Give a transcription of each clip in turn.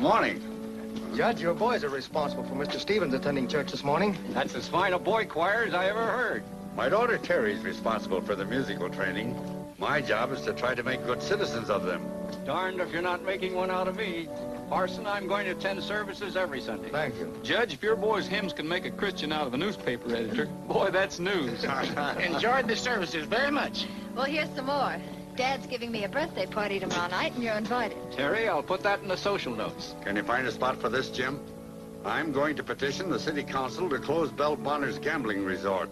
morning. Judge, your boys are responsible for Mr. Stevens attending church this morning. That's as fine a boy choir as I ever heard. My daughter Terry's responsible for the musical training. My job is to try to make good citizens of them. Darned if you're not making one out of me. Parson, I'm going to attend services every Sunday. Thank you. Judge, if your boy's hymns can make a Christian out of a newspaper editor, boy, that's news. Enjoyed the services very much. Well, here's some more. Dad's giving me a birthday party tomorrow night, and you're invited. Terry, I'll put that in the social notes. Can you find a spot for this, Jim? I'm going to petition the city council to close Belle Bonner's gambling resort.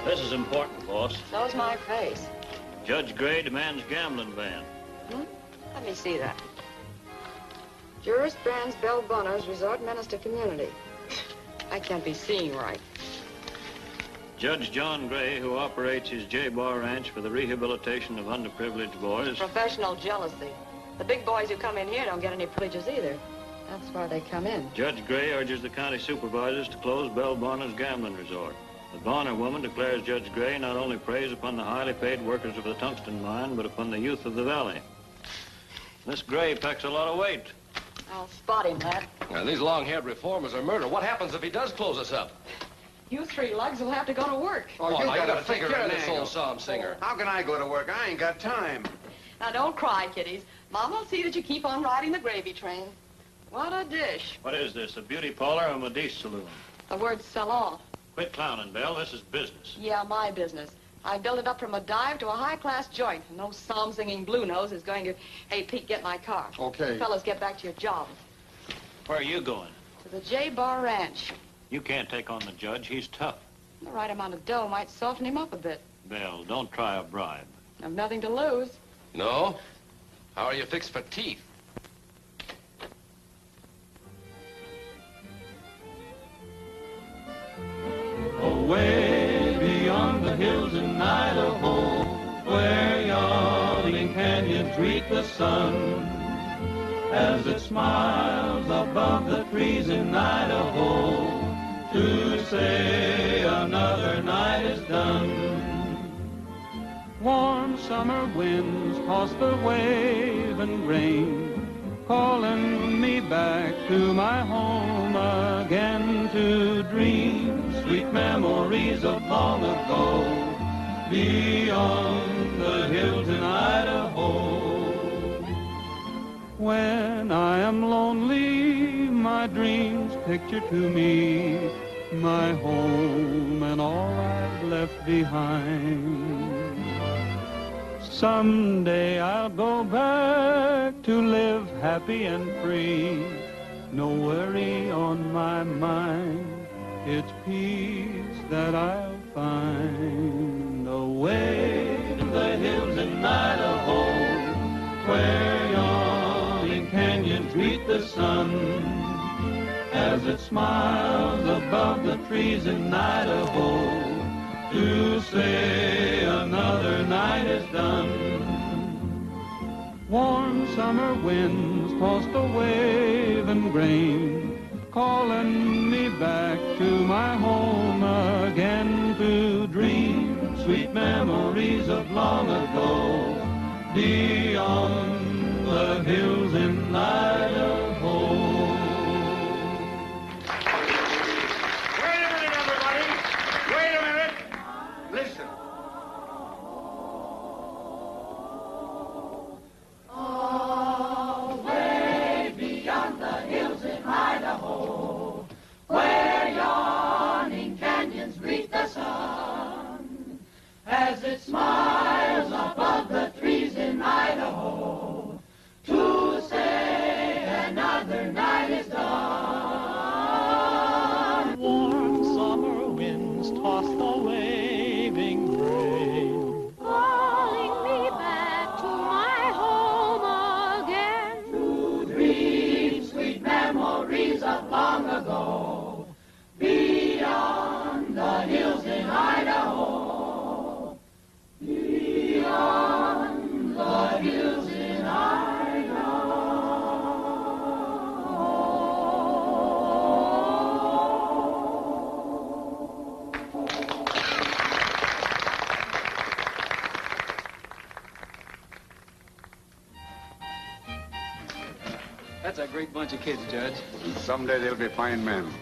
This is important, boss. So's my face. Judge Gray demands gambling ban. Let me see that. Jurist bans Belle Bonner's resort menace to community. I can't be seeing right. Judge John Gray, who operates his J-Bar Ranch for the rehabilitation of underprivileged boys. Professional jealousy. The big boys who come in here don't get any privileges either. That's why they come in. Judge Gray urges the county supervisors to close Belle Bonner's gambling resort. The Bonner woman declares Judge Gray not only preys upon the highly paid workers of the tungsten mine, but upon the youth of the valley. This Gray packs a lot of weight. I'll spot him, lad. Now, these long-haired reformers are murder. What happens if he does close us up? You three lugs will have to go to work. Oh, you gotta take care of this old psalm singer. How can I go to work? I ain't got time. Now, don't cry, kiddies. Mama will see that you keep on riding the gravy train. What a dish. What is this, a beauty parlor or a Medice saloon? The word salon. Quit clowning, Belle. This is business. Yeah, my business. I built it up from a dive to a high-class joint. And no psalm-singing blue nose is going to... Hey, Pete, get my car. Okay. You fellas, get back to your jobs. Where are you going? To the J-Bar Ranch. You can't take on the judge. He's tough. The right amount of dough might soften him up a bit. Belle, don't try a bribe. I've nothing to lose. No? How are you fixed for teeth? Away beyond the hills in Idaho, where yawning canyons greet the sun, as it smiles above the trees in Idaho, to say another night is done. Warm summer winds toss the waving grain, calling me back to my home again to dream sweet memories of long ago, beyond the hills in Idaho. When I am lonely, my dreams picture to me my home and all I've left behind. Someday I'll go back to live happy and free, no worry on my mind. It's peace that I'll find. Away in the hills in Idaho, where yawning canyons greet the sun, as it smiles above the trees in Idaho, to say another night is done. Warm summer winds toss the waving grain, calling me back to my home again to dream sweet memories of long ago, beyond the hills in Idaho. Wait a minute, everybody. Wait a minute. Listen. Away beyond the hills in Idaho, where yawning canyons greet the sun, as it smiles above the trees in Idaho, to say another night is done. Warm summer winds toss the That's a great bunch of kids, Judge. Someday they'll be fine men,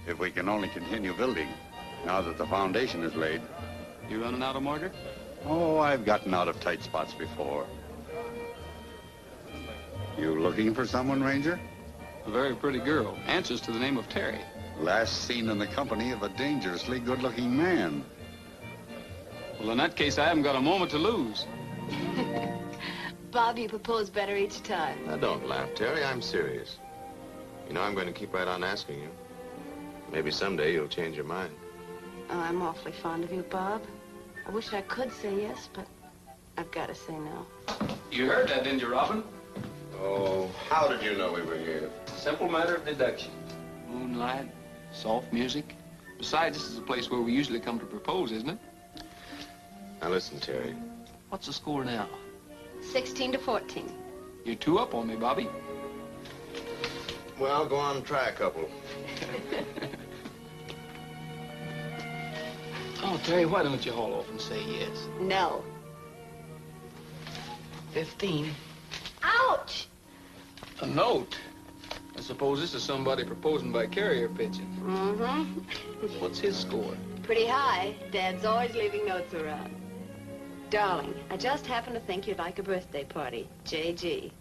if we can only continue building, now that the foundation is laid. You running out of mortar? Oh, I've gotten out of tight spots before. You looking for someone, Ranger? A very pretty girl. Answers to the name of Terry. Last seen in the company of a dangerously good-looking man. Well, in that case, I haven't got a moment to lose. Bob, you propose better each time. Now, don't laugh, Terry. I'm serious. You know, I'm going to keep right on asking you. Maybe someday you'll change your mind. Oh, I'm awfully fond of you, Bob. I wish I could say yes, but I've got to say no. You heard that, didn't you, Robin? Oh, how did you know we were here? Simple matter of deduction. Moonlight, soft music. Besides, this is a place where we usually come to propose, isn't it? Now, listen, Terry. What's the score now? 16-14. You're 2 up on me, Bobby. Well, go on and try a couple. Oh, Terry, why don't you haul off and say yes? No. 15. Ouch! A note? I suppose this is somebody proposing by carrier pigeon. Mm-hmm. What's his score? Pretty high. Dad's always leaving notes around. Darling, I just happen to think you'd like a birthday party. J.G.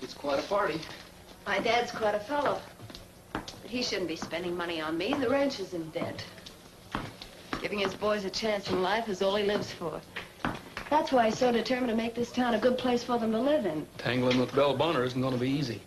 It's quite a party. My dad's quite a fellow. But he shouldn't be spending money on me. The ranch is in debt. Giving his boys a chance in life is all he lives for. That's why he's so determined to make this town a good place for them to live in. Tangling with Belle Bonner isn't going to be easy.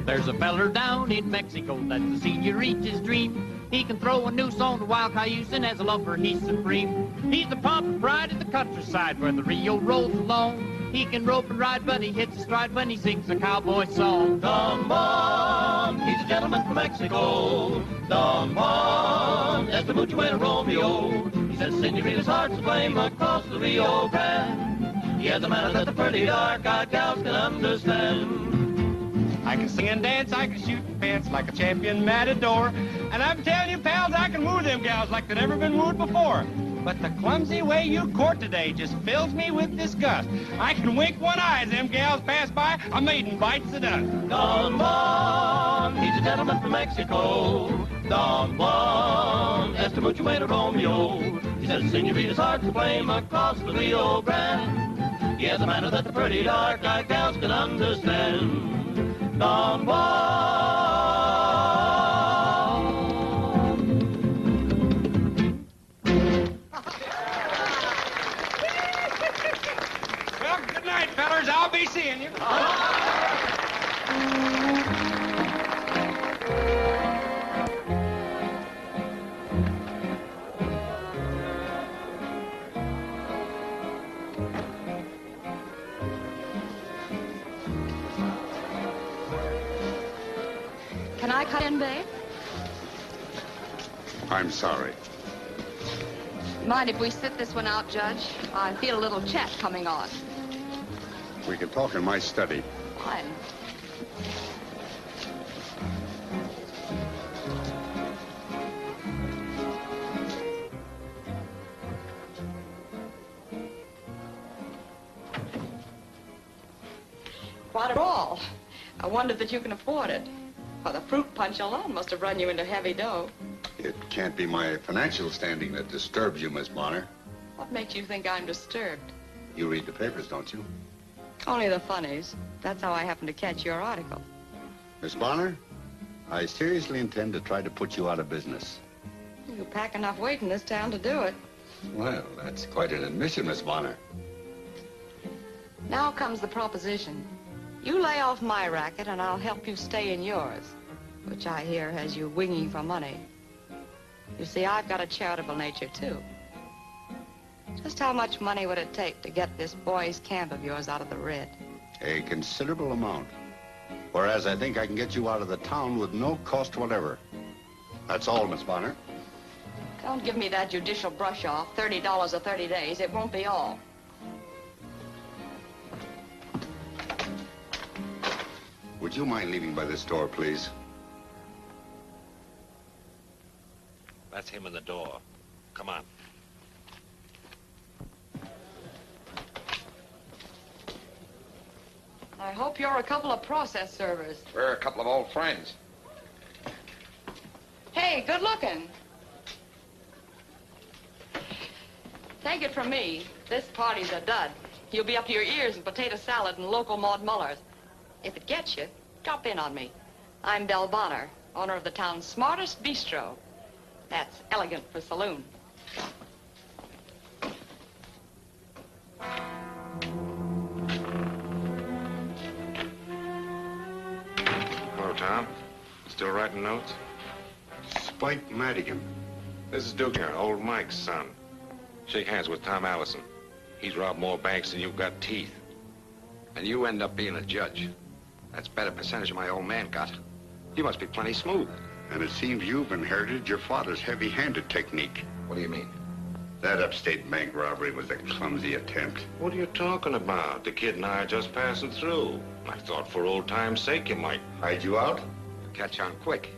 There's a feller down in Mexico that's a senorita's dream. He can throw a noose on the wild cayuse, and as a lover he's supreme. He's the pomp and pride of the countryside where the Rio rolls along. He can rope and ride, but he hits a stride when he sings a cowboy song. Don Juan, he's a gentleman from Mexico. Don Juan, es de mucho buen Romeo. He says senorita's heart's aflame across the Rio Grande. He has a manner that the pretty dark-eyed gals can understand. I can sing and dance, I can shoot and fence like a champion matador. And I'm telling you, pals, I can woo them gals like they'd never been wooed before. But the clumsy way you court today just fills me with disgust. I can wink one eye as them gals pass by, a maiden bites the dust. Don Juan, he's a gentleman from Mexico. Don Juan, es de mucho bueno Romeo. He says senorita's heart's aflame across the Rio Grande. He has a manner that the pretty dark-eyed gals can understand. Don Juan. Well, good night, fellers. I'll be seeing you. Can I cut in, babe? I'm sorry. Mind if we sit this one out, Judge? I feel a little chat coming on. We can talk in my study. Fine. Quite a all. I wonder that you can afford it. Well, the fruit punch alone must have run you into heavy dough. It can't be my financial standing that disturbs you, Miss Bonner. What makes you think I'm disturbed? You read the papers, don't you? Only the funnies. That's how I happened to catch your article. Miss Bonner, I seriously intend to try to put you out of business. You pack enough weight in this town to do it. Well, that's quite an admission, Miss Bonner. Now comes the proposition. You lay off my racket and I'll help you stay in yours, which I hear has you winging for money. You see, I've got a charitable nature, too. Just how much money would it take to get this boys' camp of yours out of the red? A considerable amount. Whereas I think I can get you out of the town with no cost whatever. That's all, Miss Bonner. Don't give me that judicial brush off. $30 or 30 days. It won't be all. Would you mind leaving by this door, please? That's him in the door. Come on. I hope you're a couple of process servers. We're a couple of old friends. Hey, good looking. Take it from me, this party's a dud. You'll be up to your ears in potato salad and local Maud Mullers. If it gets you, drop in on me. I'm Belle Bonner, owner of the town's smartest bistro. That's elegant for saloon. Hello, Tom. Still writing notes? Spike Madigan. This is Duke here, old Mike's son. Shake hands with Tom Allison. He's robbed more banks than you've got teeth. And you end up being a judge. That's a better percentage my old man got. You must be plenty smooth. And it seems you've inherited your father's heavy-handed technique. What do you mean? That upstate bank robbery was a clumsy attempt. What are you talking about? The kid and I are just passing through. I thought for old time's sake you might. Hide you out? Catch on quick.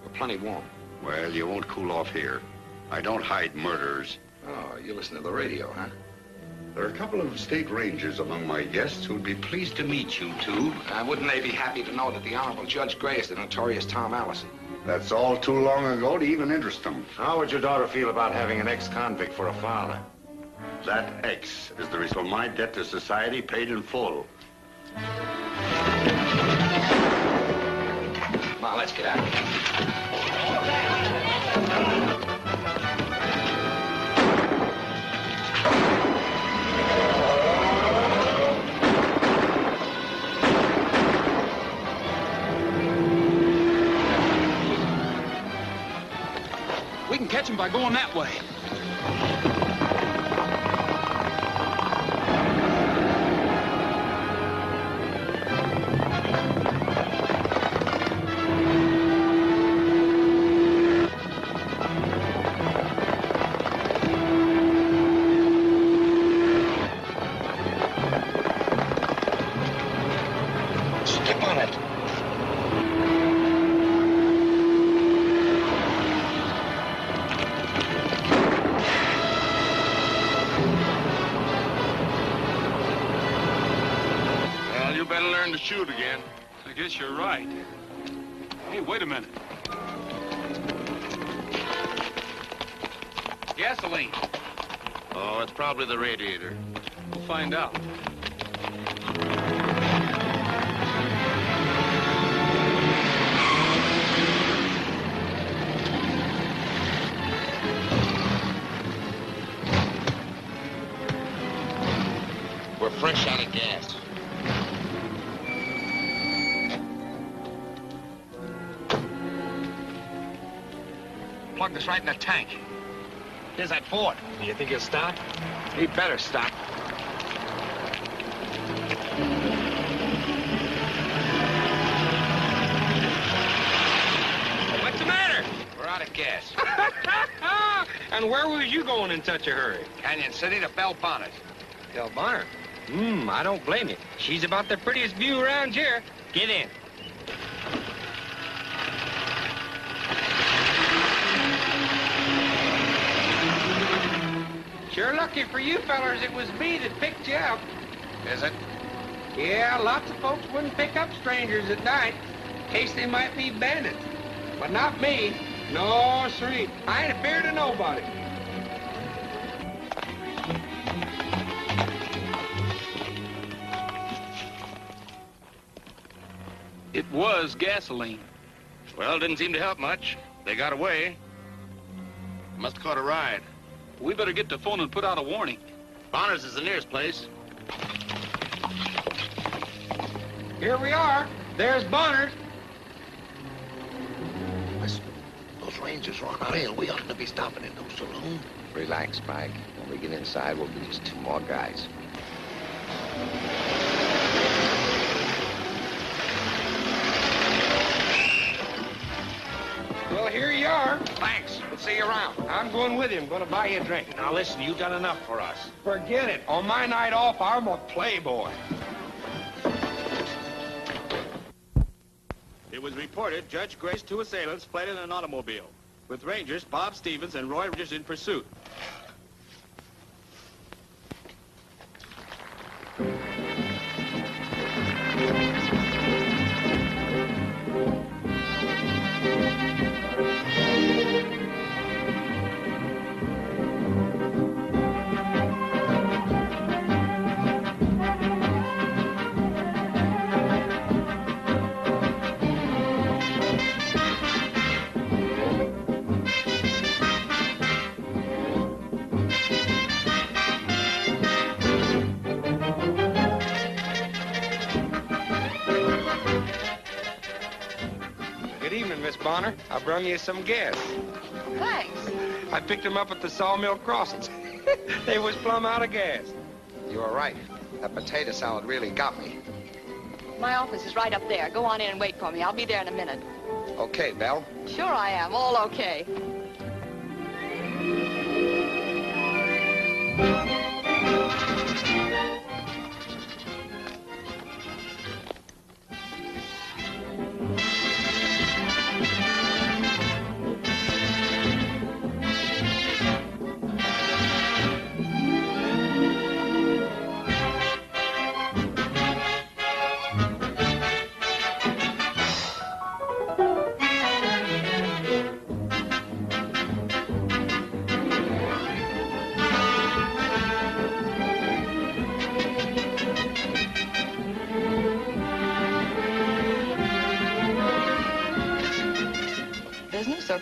We're plenty warm. Well, you won't cool off here. I don't hide murderers. Oh, you listen to the radio, huh? There are a couple of state rangers among my guests who'd be pleased to meet you two. Wouldn't they be happy to know that the Honorable Judge Gray is the notorious Tom Allison? That's all too long ago to even interest them. How would your daughter feel about having an ex-convict for a father? That ex is the result of my debt to society paid in full. Come on, let's get out of here. We can catch him by going that way. Step on it. To shoot again. I guess you're right. Hey, wait a minute. Gasoline. Oh, it's probably the radiator. We'll find out. We're fresh out of gas. Plug this right in the tank. Here's that Ford. Do you think he'll stop? He better stop. What's the matter? We're out of gas. And where was you going in such a hurry? Canyon City to Belle Bonnet. Belle Bonner? I don't blame you. She's about the prettiest view around here. Get in. Sure lucky for you fellers it was me that picked you up. Is it? Yeah, lots of folks wouldn't pick up strangers at night in case they might be bandits. But not me. No, siree. I ain't afeard of nobody. It was gasoline. Well, didn't seem to help much. They got away. Must have caught a ride. We better get to phone and put out a warning. Bonner's is the nearest place. Here we are. There's Bonner's. Listen, those rangers are on our hill. We oughtn't to be stopping in no saloon. Relax, Spike. When we get inside, we'll be just two more guys. Well, here you are. Thanks. We'll see you around. I'm going with him. Going to buy you a drink. Now, listen, you've done enough for us. Forget it. On my night off, I'm a playboy. It was reported Judge Gray's two assailants fled in an automobile. with Rangers Bob Stevens and Roy Rogers in pursuit. Bonner, I brung you some gas. Thanks. I picked them up at the sawmill crossings. They was plumb out of gas. You were right. That potato salad really got me. My office is right up there. Go on in and wait for me. I'll be there in a minute. Okay, Belle. Sure I am. All okay.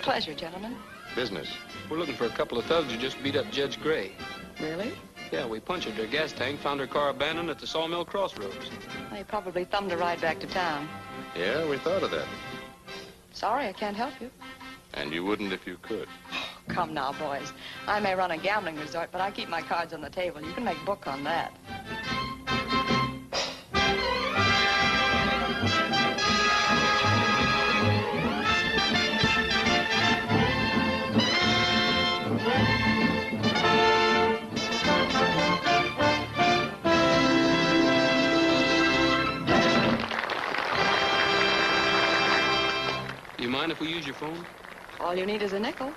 Pleasure, gentlemen. Business. We're looking for a couple of thugs who just beat up Judge Gray. Really? Yeah, we punctured their gas tank, found her car abandoned at the Sawmill Crossroads. They probably thumbed a ride back to town. Yeah, we thought of that. Sorry, I can't help you. And you wouldn't if you could. Come now, boys. I may run a gambling resort, but I keep my cards on the table. You can make book on that. You mind if we use your phone? All you need is a nickel.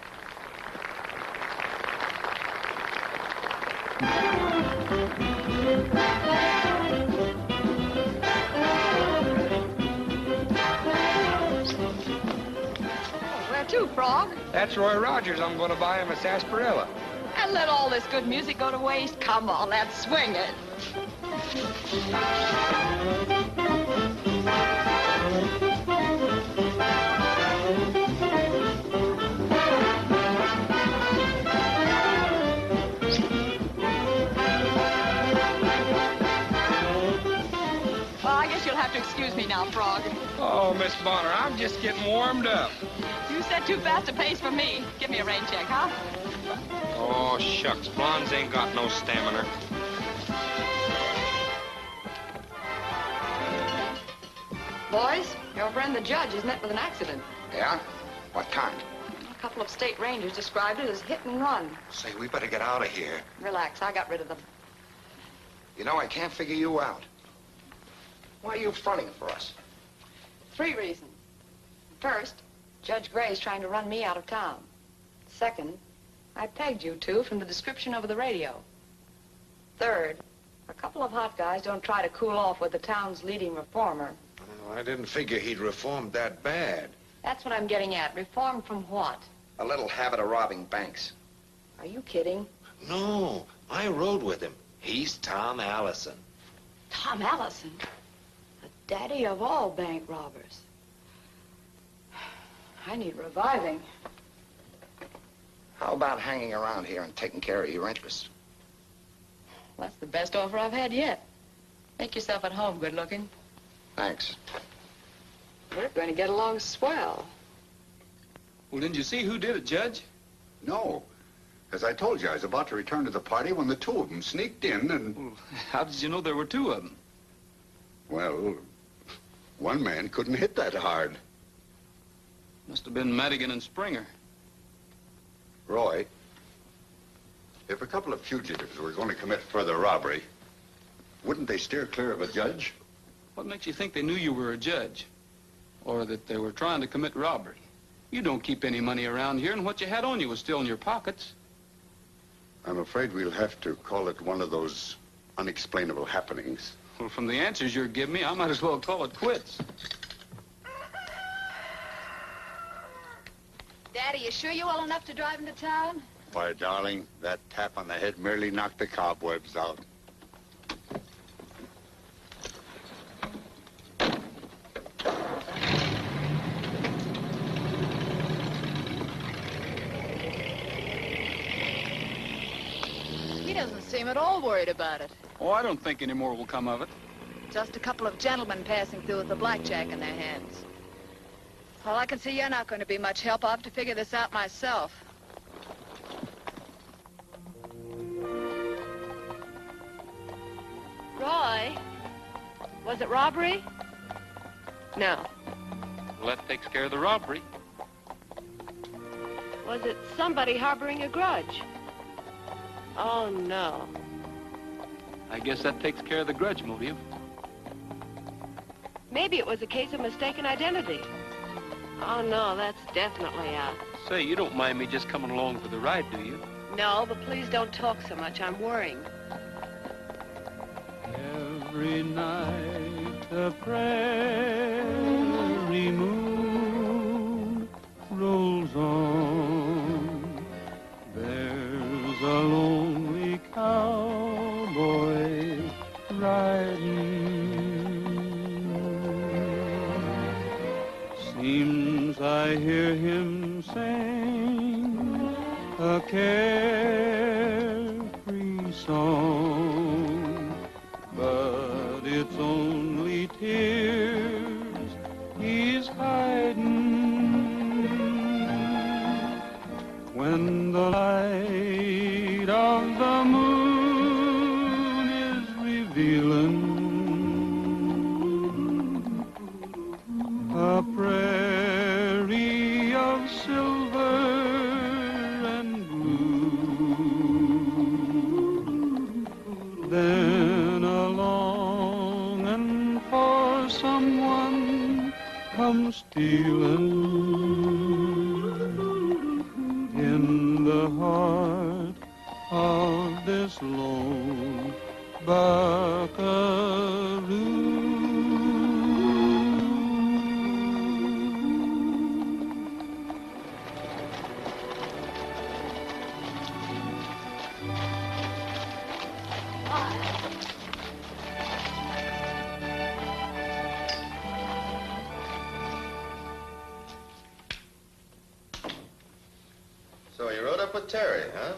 Where to, Frog? That's Roy Rogers. I'm going to buy him a sarsaparilla. And let all this good music go to waste? Come on, let's swing it. Excuse me now, Frog. Oh, Miss Bonner, I'm just getting warmed up. You set too fast a pace for me. Give me a rain check, huh? Oh, shucks. Blondes ain't got no stamina. Boys, your friend the judge is met with an accident. Yeah? What kind? A couple of state rangers described it as hit and run. Say, we better get out of here. Relax, I got rid of them. You know, I can't figure you out. Why are you fronting for us? 3 reasons. First, Judge Gray's trying to run me out of town. Second, I pegged you two from the description over the radio. Third, a couple of hot guys don't try to cool off with the town's leading reformer. Oh, I didn't figure he'd reformed that bad. That's what I'm getting at. Reformed from what? A little habit of robbing banks. Are you kidding? No, I rode with him. He's Tom Allison. Tom Allison? The daddy of all bank robbers. I need reviving. How about hanging around here and taking care of your interests? That's the best offer I've had yet. Make yourself at home, good looking. Thanks. We're going to get along swell. Well, didn't you see who did it, Judge? No. As I told you, I was about to return to the party when the two of them sneaked in and... Well, how did you know there were 2 of them? Well, one man couldn't hit that hard. Must have been Madigan and Springer. Roy, if a couple of fugitives were going to commit further robbery, wouldn't they steer clear of a judge? What makes you think they knew you were a judge? Or that they were trying to commit robbery? You don't keep any money around here, and what you had on you was still in your pockets. I'm afraid we'll have to call it one of those unexplainable happenings. Well, from the answers you're giving me, I might as well call it quits. Daddy, you sure you're well enough to drive into town? Why, darling, that tap on the head merely knocked the cobwebs out. He doesn't seem at all worried about it. Oh, I don't think any more will come of it. Just a couple of gentlemen passing through with a blackjack in their hands. Well, I can see you're not going to be much help. I'll have to figure this out myself. Roy, was it robbery? No. Well, that takes care of the robbery. Was it somebody harboring a grudge? Oh, no. I guess that takes care of the grudge motive. Maybe it was a case of mistaken identity. Oh, no, that's definitely out. Say, you don't mind me just coming along for the ride, do you? No, but please don't talk so much. I'm worrying. Every night the prairie moon rolls on. There's a lonely cowboy riding. Seems I hear him sing a carefree song, but it's only tears he's hiding. When the light of the moon is revealing a prairie of silver and blue, then a longing for someone comes stealing in the heart of this lone buckaroo. So you rode up with Terry, huh?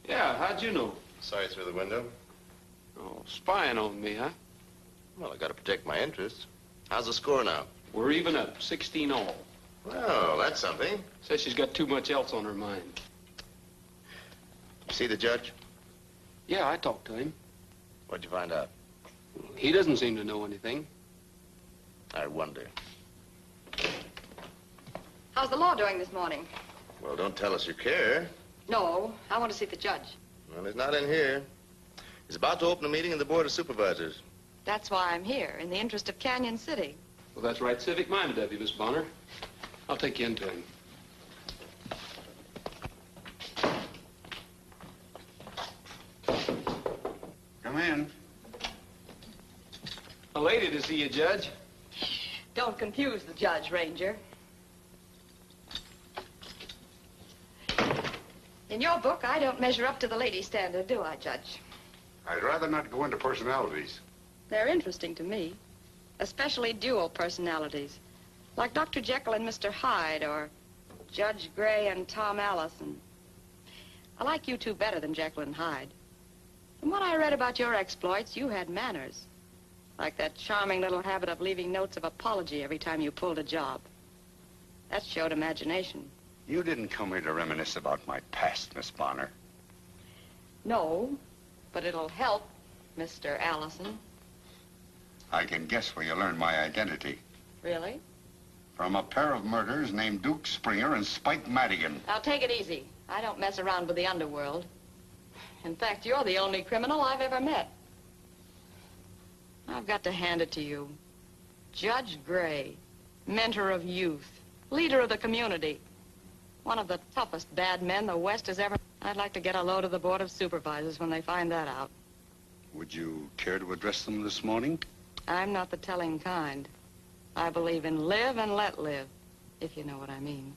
Yeah, how'd you know? Saw you through the window. Oh, spying on me, huh? Well, I gotta protect my interests. How's the score now? We're even up, 16 all. Well, that's something. Says she's got too much else on her mind. You see the judge? Yeah, I talked to him. What'd you find out? He doesn't seem to know anything. I wonder. How's the law doing this morning? Well, don't tell us you care. No, I want to see the judge. Well, he's not in here. He's about to open a meeting of the Board of Supervisors. That's why I'm here, in the interest of Canyon City. Well, that's right civic-minded of you, Miss Bonner. I'll take you into him. Come in. A lady to see you, Judge. Don't confuse the judge, Ranger. In your book, I don't measure up to the lady standard, do I, Judge? I'd rather not go into personalities. They're interesting to me, especially dual personalities, like Dr. Jekyll and Mr. Hyde, or Judge Gray and Tom Allison. I like you two better than Jekyll and Hyde. From what I read about your exploits, you had manners, like that charming little habit of leaving notes of apology every time you pulled a job. That showed imagination. You didn't come here to reminisce about my past, Miss Bonner. No, but it'll help, Mr. Allison. I can guess where you learned my identity. Really? From a pair of murders named Duke Springer and Spike Madigan. Now, take it easy. I don't mess around with the underworld. In fact, you're the only criminal I've ever met. I've got to hand it to you. Judge Gray, mentor of youth, leader of the community, One of the toughest bad men the West has ever... I'd like to get a load of the Board of Supervisors when they find that out. Would you care to address them this morning? I'm not the telling kind. I believe in live and let live, if you know what I mean.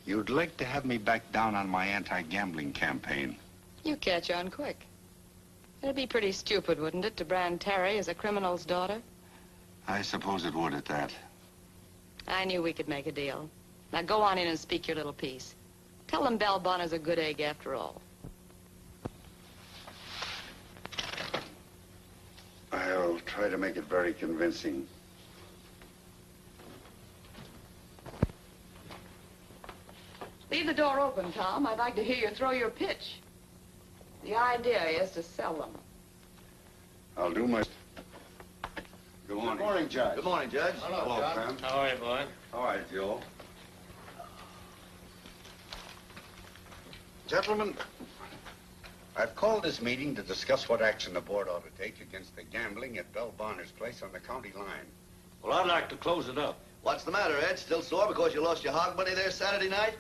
You'd like to have me back down on my anti-gambling campaign. You catch on quick. It'd be pretty stupid, wouldn't it, to brand Terry as a criminal's daughter? I suppose it would at that. I knew we could make a deal. Now go on in and speak your little piece. Tell them Belle Bonner's a good egg after all. I'll try to make it very convincing. Leave the door open, Tom. I'd like to hear you throw your pitch. The idea is to sell them. I'll do my... Good morning. Good morning, Judge. Good morning, Judge. Hello, Sam. How are you, boy? All right, Joe. Gentlemen, I've called this meeting to discuss what action the board ought to take against the gambling at Belle Bonner's place on the county line. Well, I'd like to close it up. What's the matter, Ed? Still sore because you lost your hog money there Saturday night?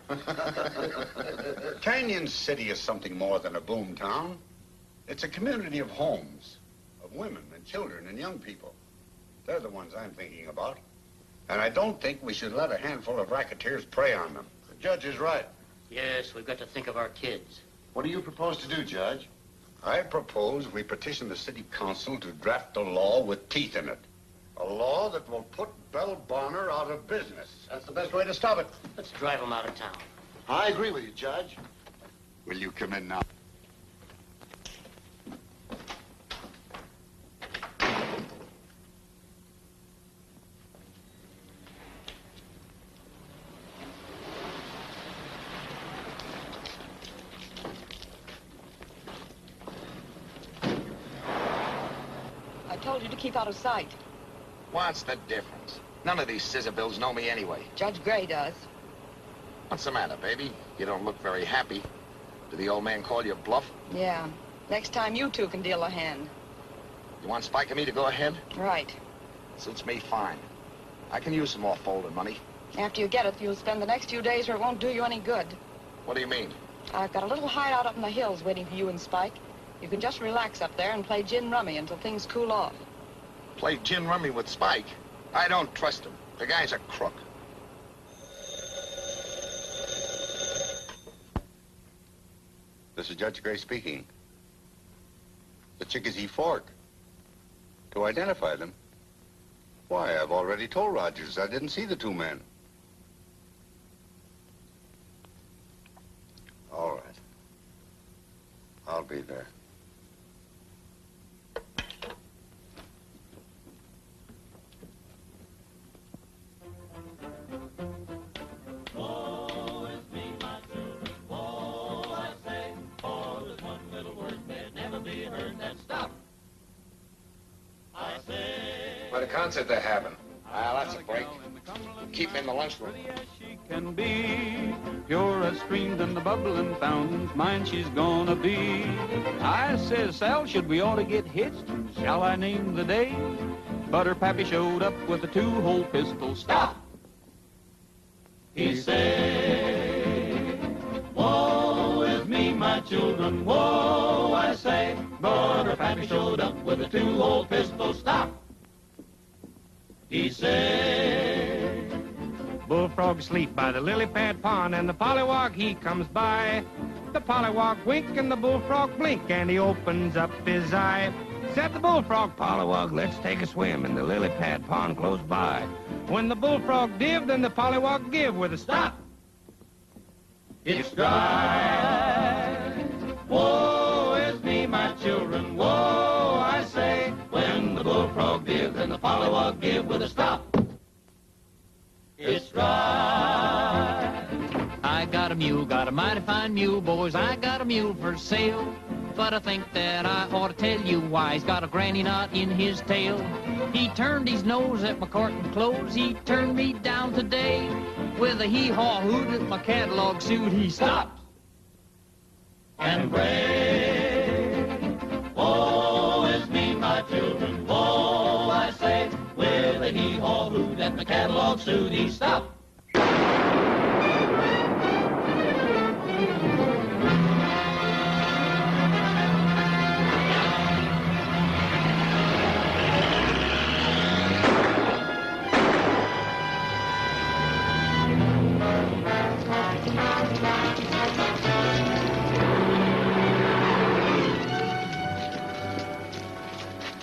Canyon City is something more than a boom town. It's a community of homes, of women and children and young people. They're the ones I'm thinking about. And I don't think we should let a handful of racketeers prey on them. The judge is right. Yes, we've got to think of our kids. What do you propose to do, Judge? I propose we petition the city council to draft a law with teeth in it. A law that will put Belle Bonner out of business. That's the best way to stop it. Let's drive them out of town. I agree with you, Judge. Will you come in now? I told you to keep out of sight. What's the difference? None of these scissor bills know me anyway. Judge Gray does. What's the matter, baby? You don't look very happy. Did the old man call you a bluff? Yeah. Next time you two can deal a hand. You want Spike and me to go ahead? Right. Suits me fine. I can use some more folding money. After you get it, you'll spend the next few days where it won't do you any good. What do you mean? I've got a little hideout up in the hills waiting for you and Spike. You can just relax up there and play gin rummy until things cool off. Play gin rummy with Spike? I don't trust him. The guy's a crook. This is Judge Gray speaking. The Chickasee Fork. To identify them? Why, I've already told Rogers I didn't see the two men. All right. I'll be there. What a concert they're having. Well, that's a break. Keep him in the lunchroom. Can be pure as streams and the bubbling fountains, mine she's gonna be. I says, Sal, should we ought to get hitched? Shall I name the day? But her pappy showed up with a two-hole pistol. Stop! He said, woe is me, my children, woe, I say. But her pappy showed up with a two-hole pistol. Stop! He said, Bullfrog sleep by the lily pad pond, and the pollywog he comes by. The pollywog wink and the bullfrog blink, and he opens up his eye. Said the bullfrog, pollywog, let's take a swim in the lily pad pond close by. When the bullfrog div, then the pollywog give with a stop. It's dry. Woe is me, my children, woe, I say. When the bullfrog gives and the pollywog give with a stop. It's dry. I got a mule, got a mighty fine mule, boys. I got a mule for sale. But I think that I ought to tell you why. He's got a granny knot in his tail. He turned his nose at my carton clothes. He turned me down today. With a hee-haw hoot at my catalog suit, he stopped and brayed. Woe is me, my children, woe, I say. With a hee-haw hoot at my catalog suit, he stopped.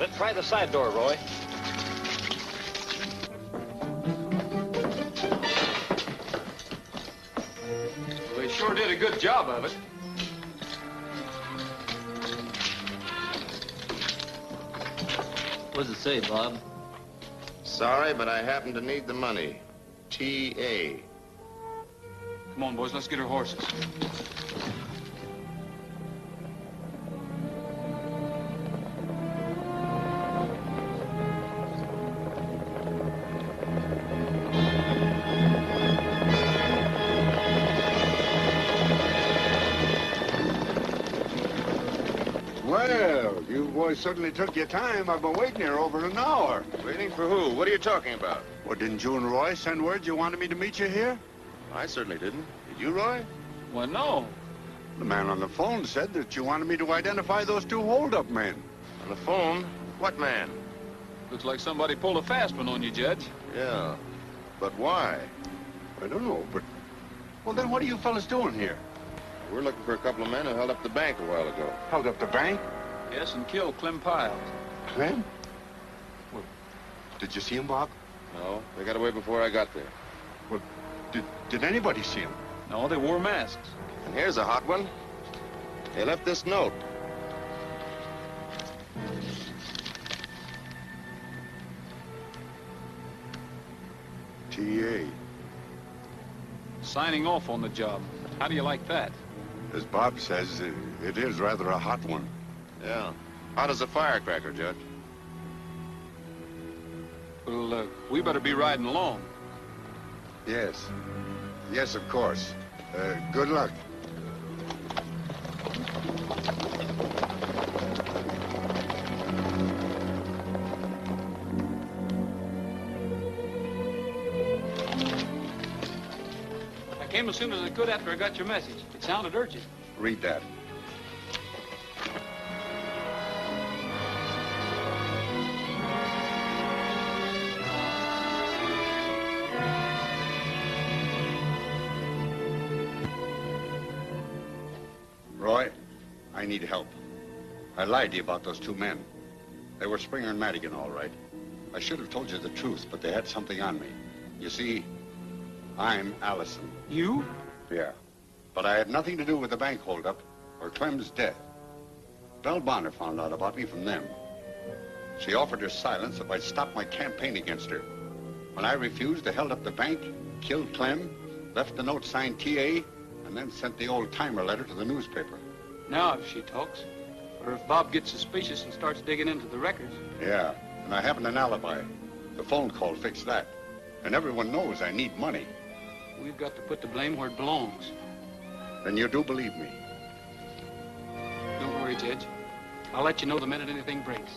Let's try the side door, Roy. Well, they sure did a good job of it. What does it say, Bob? Sorry, but I happen to need the money. T.A. Come on, boys, let's get our horses. Well, you boys certainly took your time. I've been waiting here over an hour. Waiting for who? What are you talking about? Well, didn't you and Roy send word you wanted me to meet you here? I certainly didn't. Did you, Roy? Well, no. The man on the phone said that you wanted me to identify those two hold-up men. On the phone? What man? Looks like somebody pulled a fast one on you, Judge. Yeah. But why? I don't know, but... Well, then what are you fellas doing here? We're looking for a couple of men who held up the bank a while ago. Held up the bank? Yes, and killed Clem Piles. Clem? Well, did you see him, Bob? No, they got away before I got there. Well, did anybody see him? No, they wore masks. And here's a hot one. They left this note. T.A. Signing off on the job. How do you like that? As Bob says, it is rather a hot one. Yeah. Hot as a firecracker, Judge. Well, we better be riding along. Yes. Yes, of course. Good luck. I came as soon as I could after I got your message. It sounded urgent. Read that. Roy, I need help. I lied to you about those two men. They were Springer and Madigan, all right. I should have told you the truth, but they had something on me. You see, I'm Allison. You? Yeah. But I had nothing to do with the bank holdup or Clem's death. Belle Bonner found out about me from them. She offered her silence if I'd stop my campaign against her. When I refused, they held up the bank, killed Clem, left the note signed T.A., and then sent the old-timer letter to the newspaper. Now if she talks. Or if Bob gets suspicious and starts digging into the records. Yeah, and I haven't an alibi. The phone call fixed that. And everyone knows I need money. We've got to put the blame where it belongs. Then you do believe me? Don't worry, Judge. I'll let you know the minute anything breaks.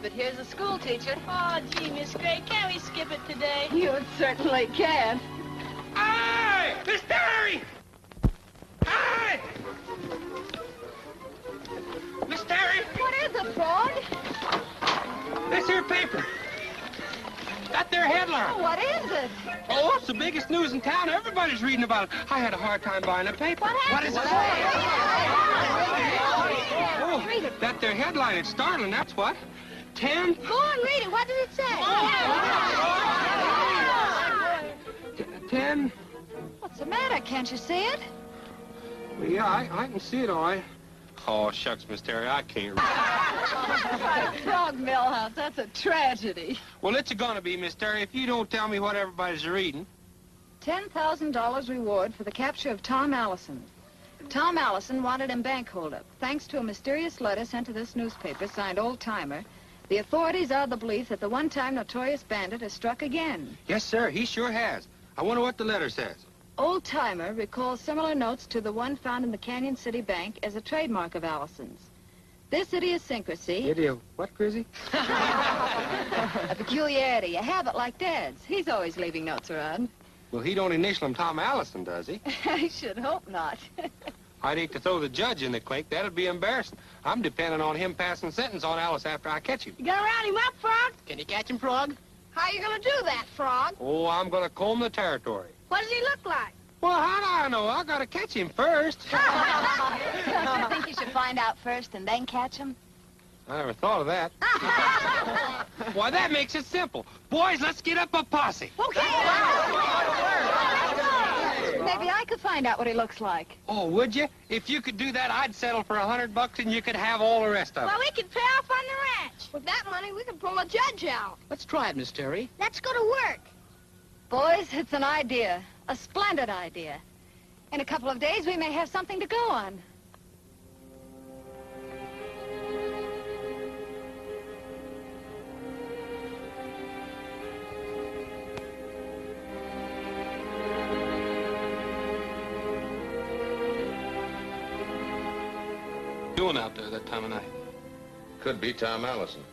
But here's a school teacher. Oh, gee, Miss Gray, can't we skip it today? You certainly can. Hey! Miss Terry! Hey! Miss Terry! What is it, Ford? This here paper. Got their headline. Oh, what is it? Oh, it's the biggest news in town. Everybody's reading about it. I had a hard time buying a paper. What is it? Oh, that their headline. It's startling, that's what. 10? Go on, read it. What does it say? 10? What's the matter? Can't you see it? Well, yeah, I can see it all right. Oh, shucks, Miss Terry, I can't read. Frog Millhouse, that's a tragedy. Well, it's gonna be, Miss Terry, if you don't tell me what everybody's reading. $10,000 reward for the capture of Tom Allison. Tom Allison wanted in bank holdup. Thanks to a mysterious letter sent to this newspaper signed Old Timer, the authorities are of the belief that the one-time notorious bandit has struck again. Yes, sir, he sure has. I wonder what the letter says. Old Timer recalls similar notes to the one found in the Canyon City Bank as a trademark of Allison's. This idiosyncrasy... What, Crizzy? a peculiarity, a habit like Dad's. He's always leaving notes around. Well, he don't initial him Tom Allison, does he? I should hope not. I'd hate to throw the judge in the clink. That'd be embarrassing. I'm depending on him passing sentence on Alice after I catch him. You gonna round him up, Frog? Can you catch him, Frog? How you gonna do that, Frog? Oh, I'm gonna comb the territory. What does he look like? Well, how do I know? I gotta catch him first. Don't you think you should find out first and then catch him? I never thought of that. Why, that makes it simple. Boys, let's get up a posse. Okay. Maybe I could find out what he looks like. Oh, would you? If you could do that, I'd settle for $100 and you could have all the rest of it. Well, we could pay off on the ranch. With that money, we could pull a judge out. Let's try it, Miss Terry. Let's go to work. Boys, it's an idea. A splendid idea. In a couple of days, we may have something to go on. Doing out there that time of night? Could be Tom Allison.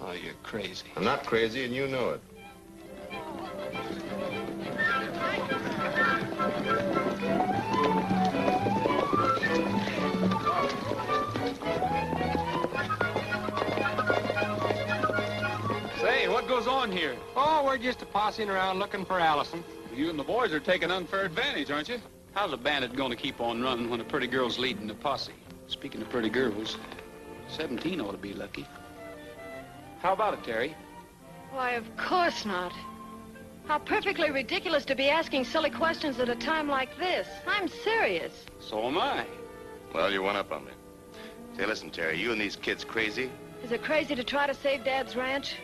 Oh, you're crazy. I'm not crazy, and you know it. Say, what goes on here? Oh, we're just a-posseing around looking for Allison. You and the boys are taking unfair advantage, aren't you? How's a bandit going to keep on running when a pretty girl's leading the posse? Speaking of pretty girls, 17 ought to be lucky. How about it, Terry? Why, of course not. How perfectly ridiculous to be asking silly questions at a time like this. I'm serious. So am I. Well, you went up on me. Say, listen, Terry, you and these kids crazy? Is it crazy to try to save Dad's ranch?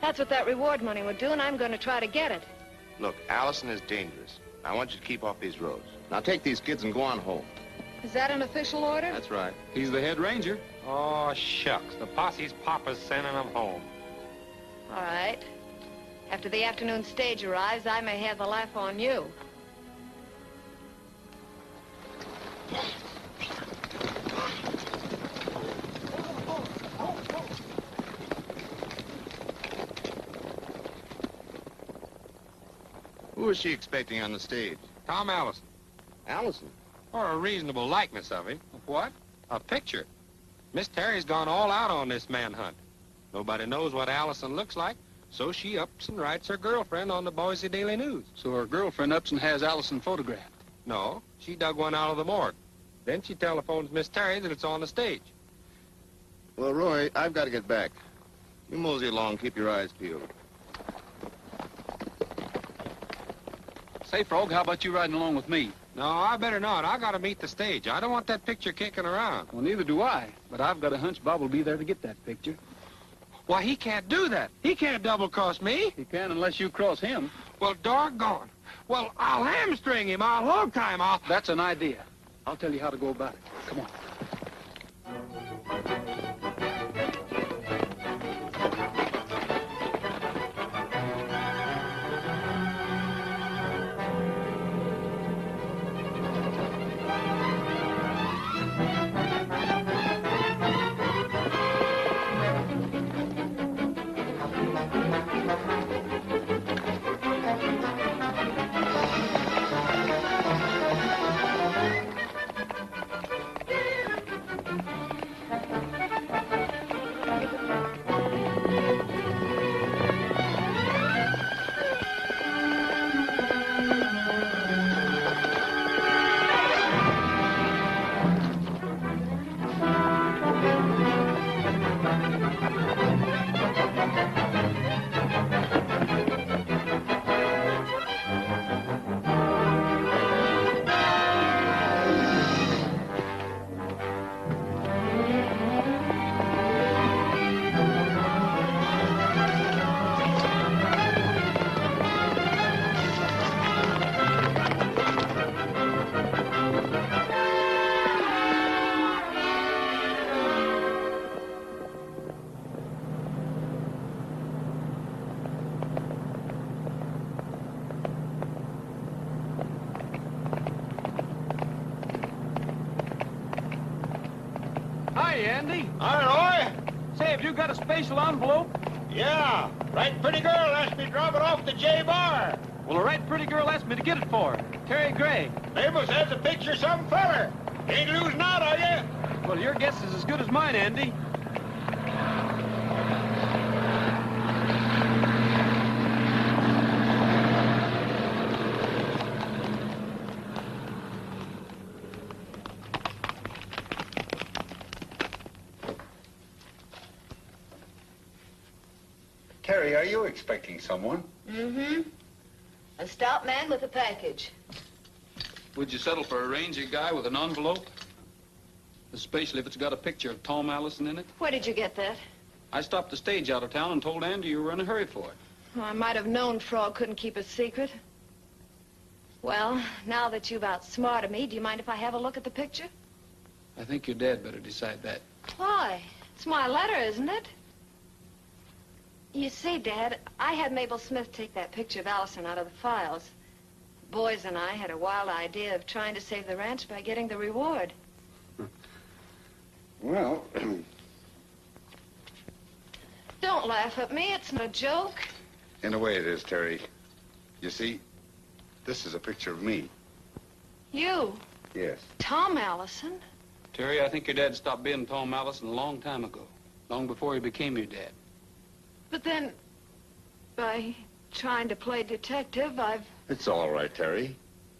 That's what that reward money would do, and I'm going to try to get it. Look, Allison is dangerous. I want you to keep off these roads. Now take these kids and go on home. Is that an official order? That's right. He's the head ranger. Oh, shucks. The posse's papa's sending them home. All right. After the afternoon stage arrives, I may have the laugh on you. Who is she expecting on the stage? Tom Allison. Allison? Or a reasonable likeness of him. What? A picture. Miss Terry's gone all out on this manhunt. Nobody knows what Allison looks like, so she ups and writes her girlfriend on the Boise Daily News. So her girlfriend ups and has Allison photographed? No, she dug one out of the morgue. Then she telephones Miss Terry that it's on the stage. Well, Roy, I've got to get back. You mosey along, keep your eyes peeled. Say, Frog, how about you riding along with me? No, I better not. I gotta meet the stage. I don't want that picture kicking around. Well, neither do I. But I've got a hunch Bob will be there to get that picture. Why, he can't do that. He can't double-cross me. He can unless you cross him. Well, doggone. Well, I'll hamstring him. I'll hog tie him. That's an idea. I'll tell you how to go about it. Come on. Hey, Andy. Hi, Roy. Say, have you got a special envelope? Yeah. Right pretty girl asked me to drop it off the J Bar. Well, a right pretty girl asked me to get it for her. Terry Gray. Label says a picture of some feller. Ain't losing out, are you? Well, your guess is as good as mine, Andy. Terry, are you expecting someone? Mm-hmm. A stout man with a package. Would you settle for a rangy guy with an envelope? Especially if it's got a picture of Tom Allison in it? Where did you get that? I stopped the stage out of town and told Andy you were in a hurry for it. Oh, I might have known Frog couldn't keep a secret. Well, now that you've outsmarted me, do you mind if I have a look at the picture? I think your dad better decide that. Why? It's my letter, isn't it? You see, Dad, I had Mabel Smith take that picture of Allison out of the files. The boys and I had a wild idea of trying to save the ranch by getting the reward. Well, Don't laugh at me. It's no joke. in a way it is, Terry. You see, this is a picture of me. You, Yes. Tom Allison? Terry, I think your dad stopped being Tom Allison a long time ago. Long before he became your dad. But then, by trying to play detective, I've... It's all right, Terry.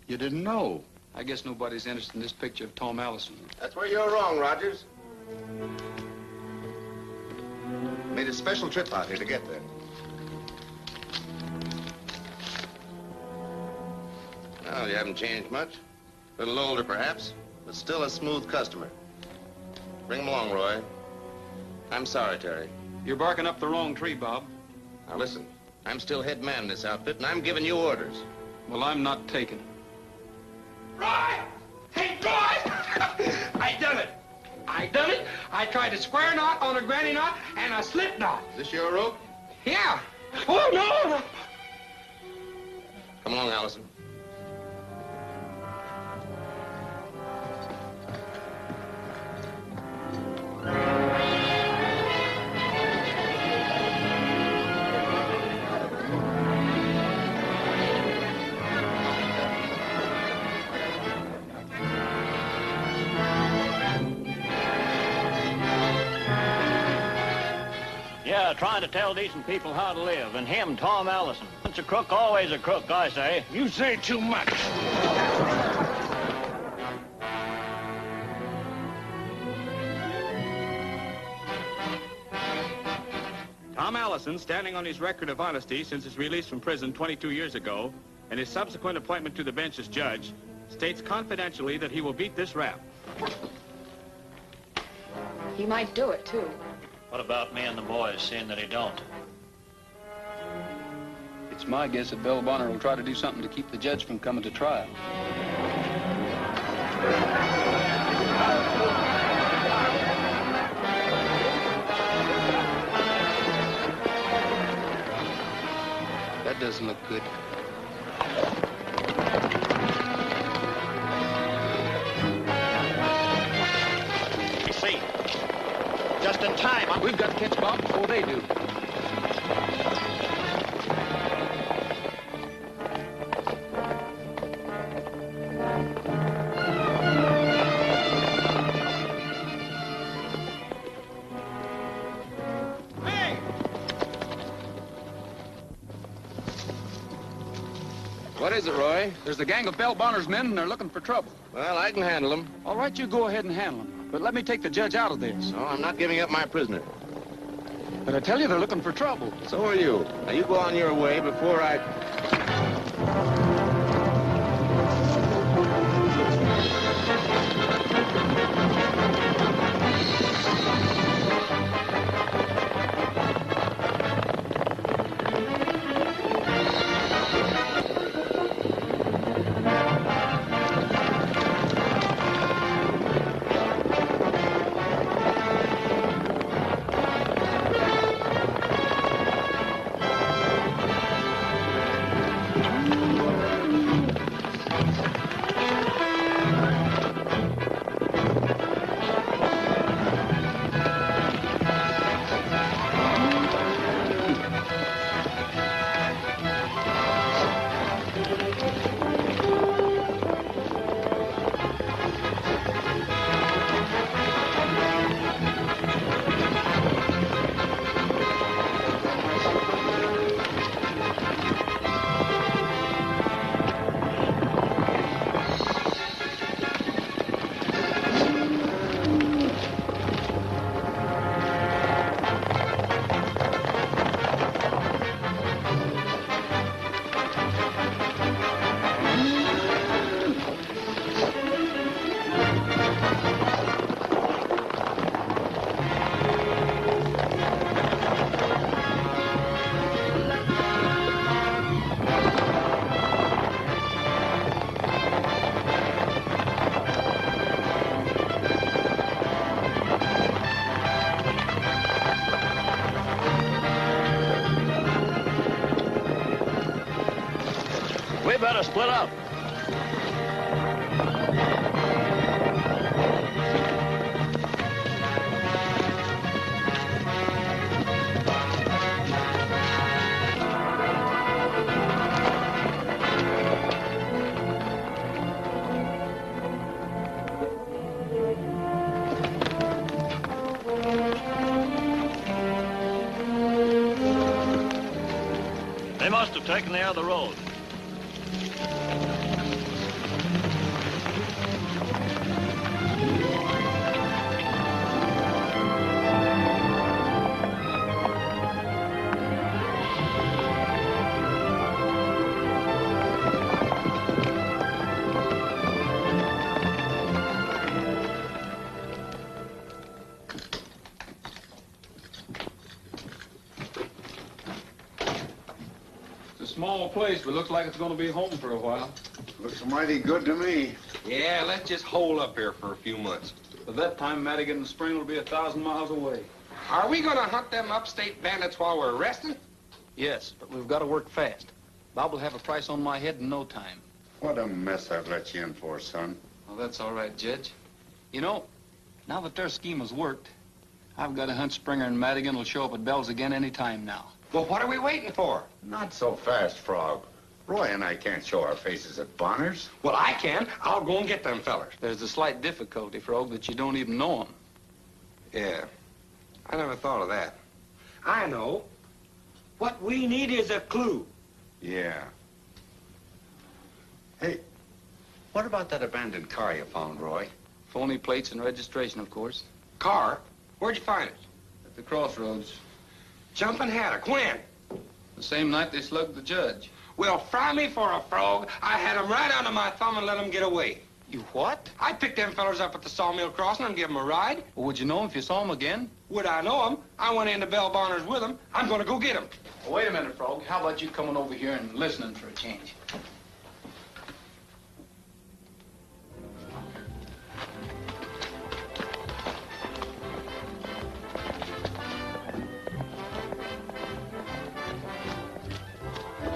You didn't know. I guess nobody's interested in this picture of Tom Allison. That's where you're wrong, Rogers. Made a special trip out here to get there. Well, you haven't changed much. A little older, perhaps, but still a smooth customer. Bring him along, Roy. I'm sorry, Terry. You're barking up the wrong tree, Bob. Now, listen. I'm still head man in this outfit, and I'm giving you orders. Well, I'm not taking. Roy! Hey, Roy! I done it. I done it. I tried a square knot on a granny knot and a slip knot. Is this your rope? Yeah. Oh, no! Come along, Allison. Yeah, trying to tell decent people how to live. And him, Tom Allison. Once a crook, always a crook, I say. You say too much. Tom Allison, standing on his record of honesty since his release from prison 22 years ago, and his subsequent appointment to the bench as judge, states confidentially that he will beat this rap. He might do it, too. What about me and the boys, seeing that he don't? It's my guess that Belle Bonner will try to do something to keep the judge from coming to trial. That doesn't look good. You see, just in time. We've got to catch Bob before they do. What is it, Roy? There's a gang of Belle Bonner's men, and they're looking for trouble. Well, I can handle them. All right, you go ahead and handle them. But let me take the judge out of this. No, I'm not giving up my prisoner. But I tell you, they're looking for trouble. So are you. Now, you go on your way before I... gotta split up. They must have taken the other road. Small place, but looks like it's going to be home for a while. Looks mighty good to me. Yeah, let's just hole up here for a few months. By that time, Madigan and Spring will be 1,000 miles away. Are we going to hunt them upstate bandits while we're resting? Yes, but we've got to work fast. Bob will have a price on my head in no time. What a mess I've let you in for, son. Well, that's all right, Judge. You know, now that their scheme has worked, I've got to hunt Springer and Madigan will show up at Belle's again any time now. Well, what are we waiting for? Not so fast, Frog. Roy and I can't show our faces at Bonner's. Well, I can. I'll go and get them fellers. There's a slight difficulty, Frog, that you don't even know them. Yeah, I never thought of that. I know. What we need is a clue. Yeah. Hey, what about that abandoned car you found, Roy? Phony plates and registration, of course. Car? Where'd you find it? At the crossroads. Jumping haddock. When? The same night they slugged the judge. Well, fry me for a frog. I had them right under my thumb and let them get away. You what? I picked them fellers up at the sawmill crossing and give them a ride. Well, would you know 'em if you saw 'em again? Would I know them? I went into Belle Bonner's with them. I'm going to go get them. Well, wait a minute, Frog. How about you coming over here and listening for a change?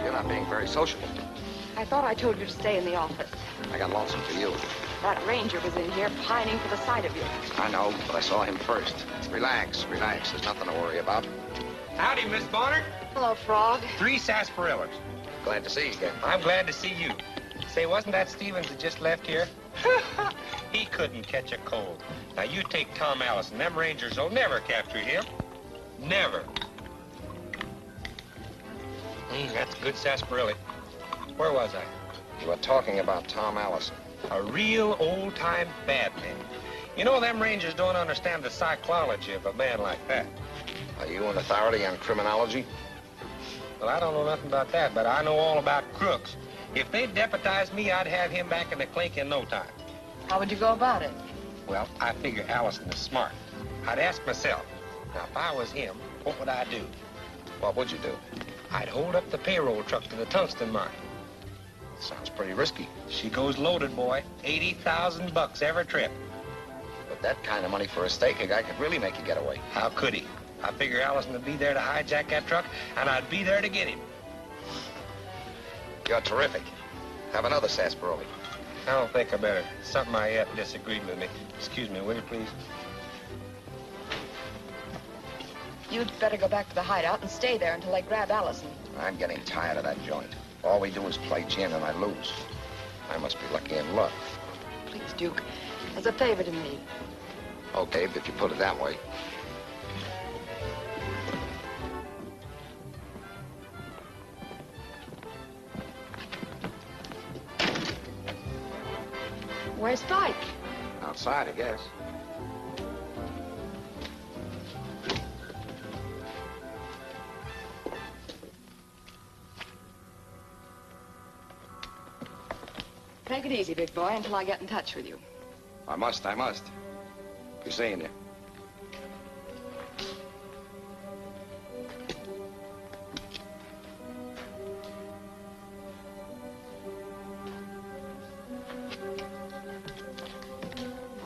You're not being very sociable. I thought I told you to stay in the office. I got lonesome for you. That ranger was in here pining for the sight of you. I know, but I saw him first. Relax, relax. There's nothing to worry about. Howdy, Miss Bonner. Hello, Frog. 3 sarsaparillas. Glad to see you again. I'm glad to see you. Say, wasn't that Stevens that just left here? He couldn't catch a cold. Now, you take Tom Allison. Them Rangers will never capture him. Never. That's good sarsaparilla. Where was I? You were talking about Tom Allison. A real old-time bad man. You know, them Rangers don't understand the psychology of a man like that. Are you an authority on criminology? Well, I don't know nothing about that, but I know all about crooks. If they deputized me, I'd have him back in the clink in no time. How would you go about it? Well, I figure Allison is smart. I'd ask myself, now, if I was him, what would I do? What would you do? I'd hold up the payroll truck to the tungsten mine. Sounds pretty risky. She goes loaded, boy. 80,000 bucks every trip. With that kind of money for a stake, a guy could really make a getaway. How could he? I figure Allison would be there to hijack that truck, and I'd be there to get him. You're terrific. Have another sarsaparilla. I don't think I better. Something I ate disagreed with me. Excuse me, will you, please? You'd better go back to the hideout and stay there until I grab Allison. I'm getting tired of that joint. All we do is play gin and I lose. I must be lucky in luck. Please, Duke, as a favor to me. Okay, if you put it that way. Where's Spike? Outside, I guess. Take it easy, big boy, until I get in touch with you. I must. Be seeing you.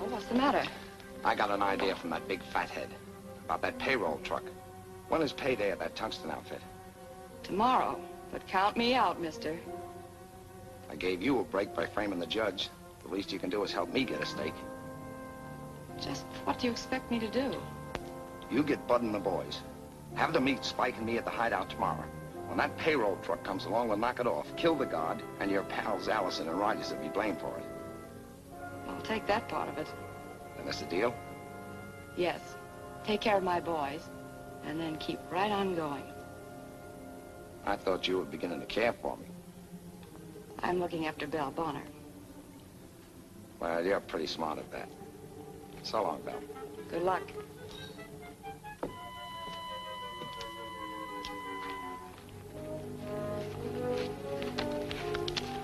Oh, what's the matter? I got an idea from that big fathead about that payroll truck. When is payday at that tungsten outfit? Tomorrow. But count me out, mister. I gave you a break by framing the judge. The least you can do is help me get a steak. Just what do you expect me to do? You get Bud and the boys. Have them meet Spike and me at the hideout tomorrow. When that payroll truck comes along, we'll knock it off. Kill the guard, and your pals Allison and Rogers will be blamed for it. I'll take that part of it. Then that's the deal? Yes. Take care of my boys, and then keep right on going. I thought you were beginning to care for me. I'm looking after Belle Bonner. Well, you're pretty smart at that. So long, Belle. Good luck.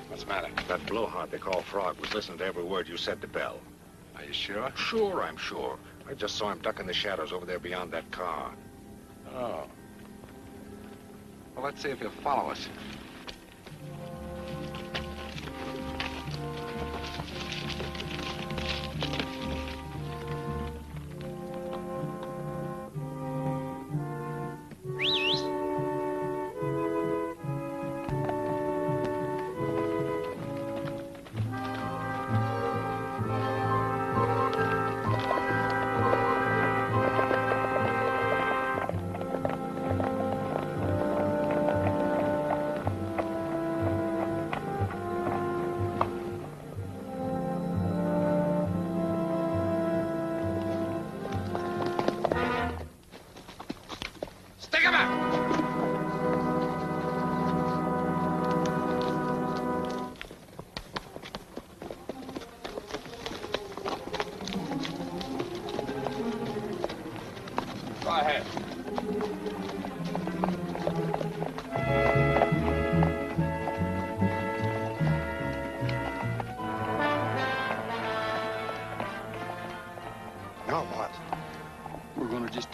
What's the matter? That blowhard they call Frog was listening to every word you said to Belle. Are you sure? Sure, I'm sure. I just saw him duck in the shadows over there beyond that car. Oh. Well, let's see if he'll follow us.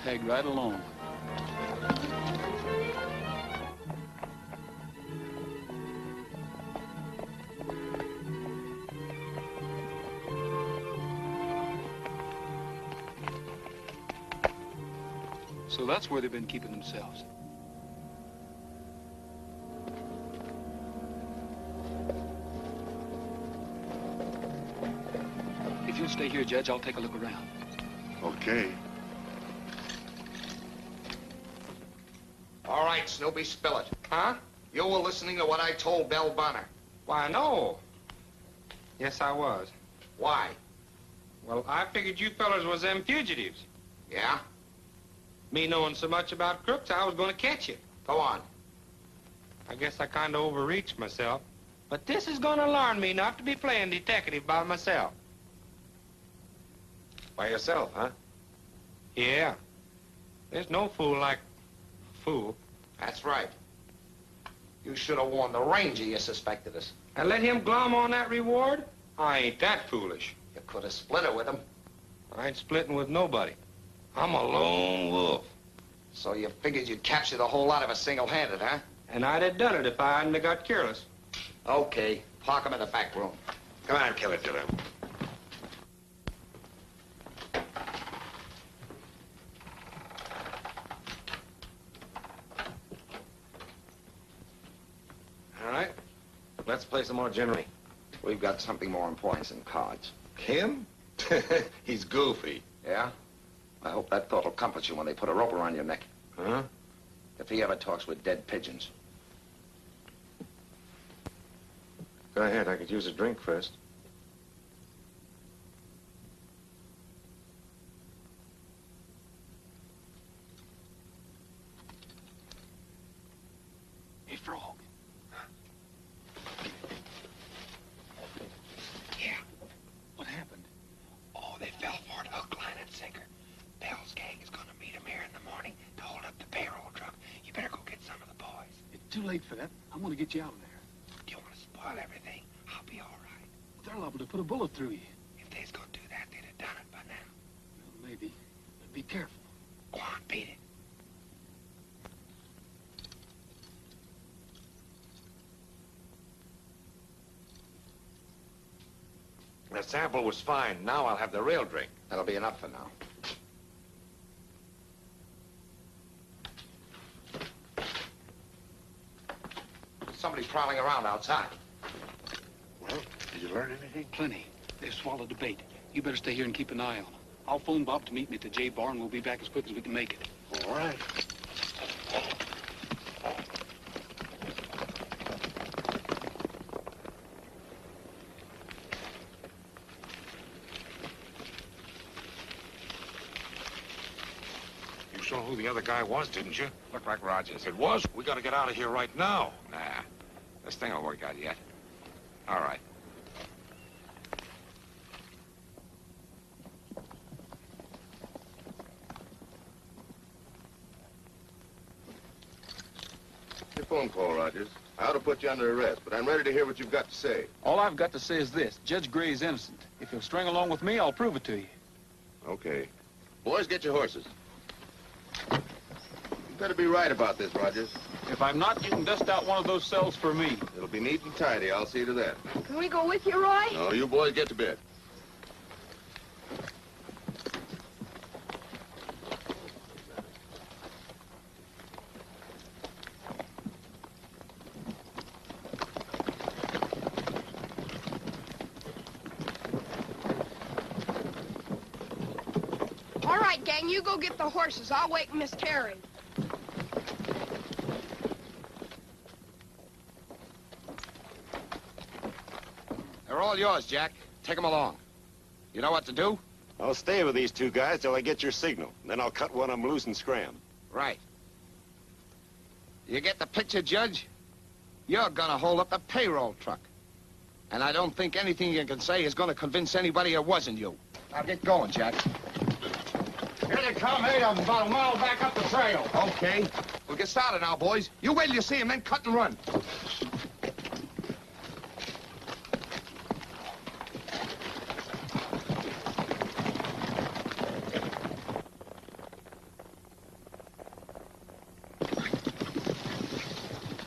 Tag right along. So that's where they've been keeping themselves. If you'll stay here, Judge, I'll take a look around. Okay. All right, Snoopy, spill it. Huh? You were listening to what I told Belle Bonner. Why, no. Yes, I was. Why? Well, I figured you fellas was them fugitives. Yeah? Me knowing so much about crooks, I was going to catch you. Go on. I guess I kind of overreached myself. But this is going to learn me not to be playing detective by myself. By yourself, huh? Yeah. There's no fool like a fool. That's right. You should have warned the ranger you suspected us. And let him glom on that reward? I ain't that foolish. You could have split it with him. I ain't splitting with nobody. I'm a lone wolf. So you figured you'd capture the whole lot of us single-handed, huh? And I'd have done it if I hadn't have got careless. Okay. Park him in the back room. Come on, Killer Dillon. All right. Let's play some more ginnery. We've got something more important than cards. Him? He's goofy. Yeah? I hope that thought will comfort you when they put a rope around your neck. Huh? If he ever talks with dead pigeons. Go ahead. I could use a drink first. Hey, Frog. Yeah. What happened? Oh, they fell for it, hook, line, and sinker. Belle's gang is going to meet him here in the morning to hold up the payroll truck. You better go get some of the boys. It's too late for that. I'm going to get you out of there. Do you want to spoil everything? I'll be all right. They're liable to put a bullet through you. If they's going to do that, they'd have done it by now. Well, maybe. But be careful. Go on, beat it. The sample was fine. Now I'll have the real drink. That'll be enough for now. There's somebody prowling around outside. Did you learn anything? Plenty. They've swallowed the bait. You better stay here and keep an eye on them. I'll phone Bob to meet me at the J Bar, and we'll be back as quick as we can make it. All right. You saw who the other guy was, didn't you? Looked like Rogers. It was? We gotta get out of here right now. Nah, this thing will work out yet. All right. Your phone call, Rogers. I ought to put you under arrest, but I'm ready to hear what you've got to say. All I've got to say is this. Judge Gray's innocent. If you'll string along with me, I'll prove it to you. Okay. Boys, get your horses. You better be right about this, Rogers. If I'm not, you can dust out one of those cells for me. It'll be neat and tidy. I'll see to that. Can we go with you, Roy? No, you boys get to bed. All right, gang, you go get the horses. I'll wake Miss Terry. They're all yours, Jack. Take them along. You know what to do? I'll stay with these two guys till I get your signal. Then I'll cut one of them loose and scram. Right. You get the picture, Judge? You're gonna hold up the payroll truck. And I don't think anything you can say is gonna convince anybody it wasn't you. Now get going, Jack. Here they come, 8 of them, about a mile back up the trail. Okay. We'll get started now, boys. You wait till you see him, then cut and run.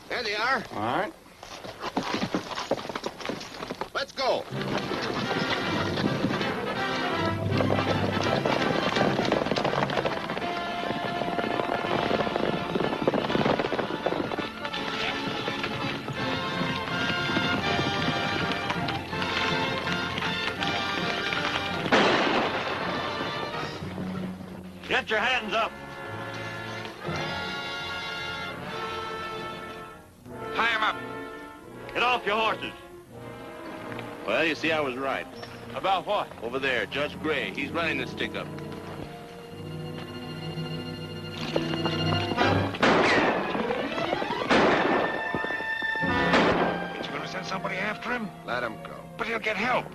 There they are. All right. Let's go. Get your hands up. Tie him up. Get off your horses. Well, you see, I was right. About what? Over there, Judge Gray. He's running the stick-up. Ain't you gonna send somebody after him? Let him go. But he'll get help.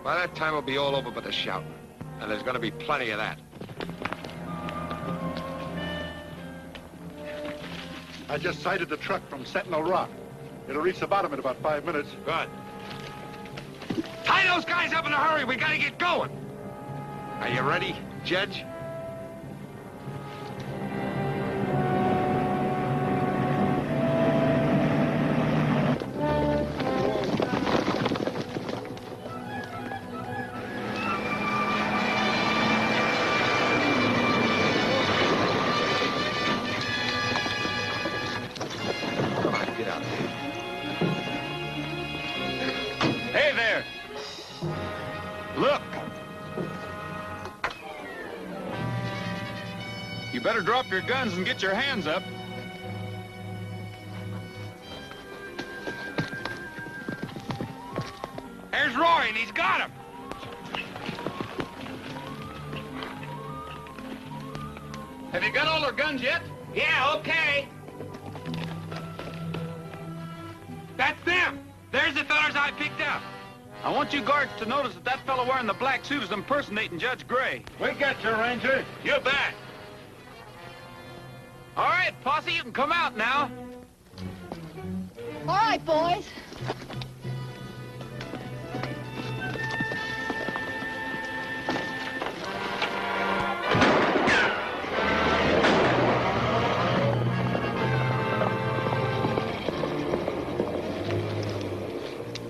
By that time, it'll be all over but the shouting. And there's gonna be plenty of that. I just sighted the truck from Sentinel Rock. It'll reach the bottom in about 5 minutes. Good. Tie those guys up in a hurry. We gotta get going. Are you ready, Judge? Hey there. Look. You better drop your guns and get your hands up. There's Roy, and he's got him. Have you got all their guns yet? Yeah, okay. That's them. There's the fellas I picked up. I want you guards to notice that that fellow wearing the black suit is impersonating Judge Gray. We got you, Ranger. You bet. All right, posse, you can come out now. All right, boys.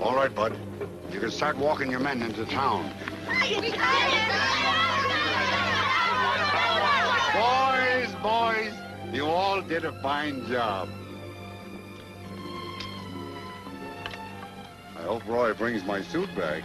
All right, Bud. You can start walking your men into town. Boys, you all did a fine job. I hope Roy brings my suit back.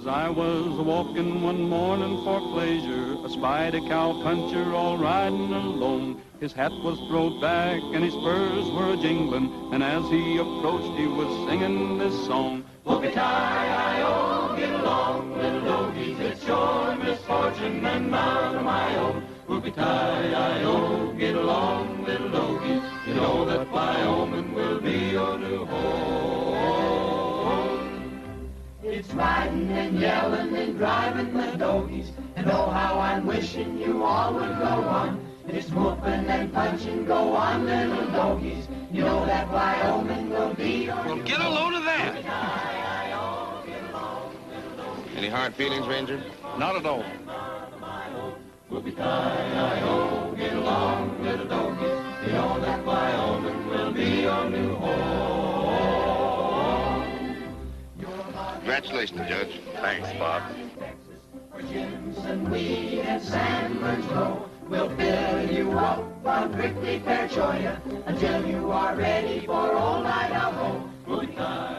I was walking one morning for pleasure, espied a cowpuncher all riding alone. His hat was throwed back and his spurs were a-jingling, and as he approached he was singing this song. Whoopie-tie-I-O, get along, little doggies, it's your misfortune and none of my own. Whoopie-tie-I-O, get along, little doggies, you know that Wyoming will be your new home. It's riding and yelling and driving the doggies, and oh how I'm wishing you all would go on. It's whooping and punching, go on little doggies, you know that Wyoming will be your Well, get a load of that. Any hard feelings, Ranger? Not at all. Whoopie-tie-I-O, get along little doggies, you know that Wyoming will be your new home. Congratulations, Judge. Thanks, Bob. Where Jims and weed and sandbirds grow, we'll fill you up on prickly pear cholla until you are ready for old Idaho.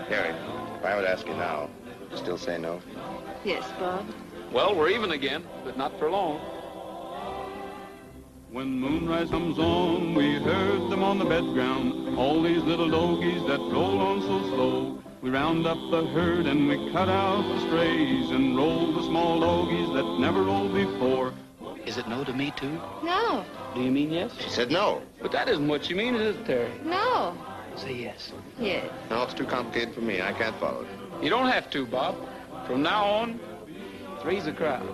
Terry, if I would ask you now, would you still say no? Yes, Bob. Well, we're even again, but not for long. When moonrise comes on, we herd them on the bed ground, all these little doggies that roll on so slow. We round up the herd and we cut out the strays and roll the small doggies that never rolled before. Is it no to me, too? No. Do you mean yes? She said no. But that isn't what you mean, is it, Terry? No. Say yes. Yes. No, it's too complicated for me. I can't follow it. You don't have to, Bob. From now on, three's a crowd.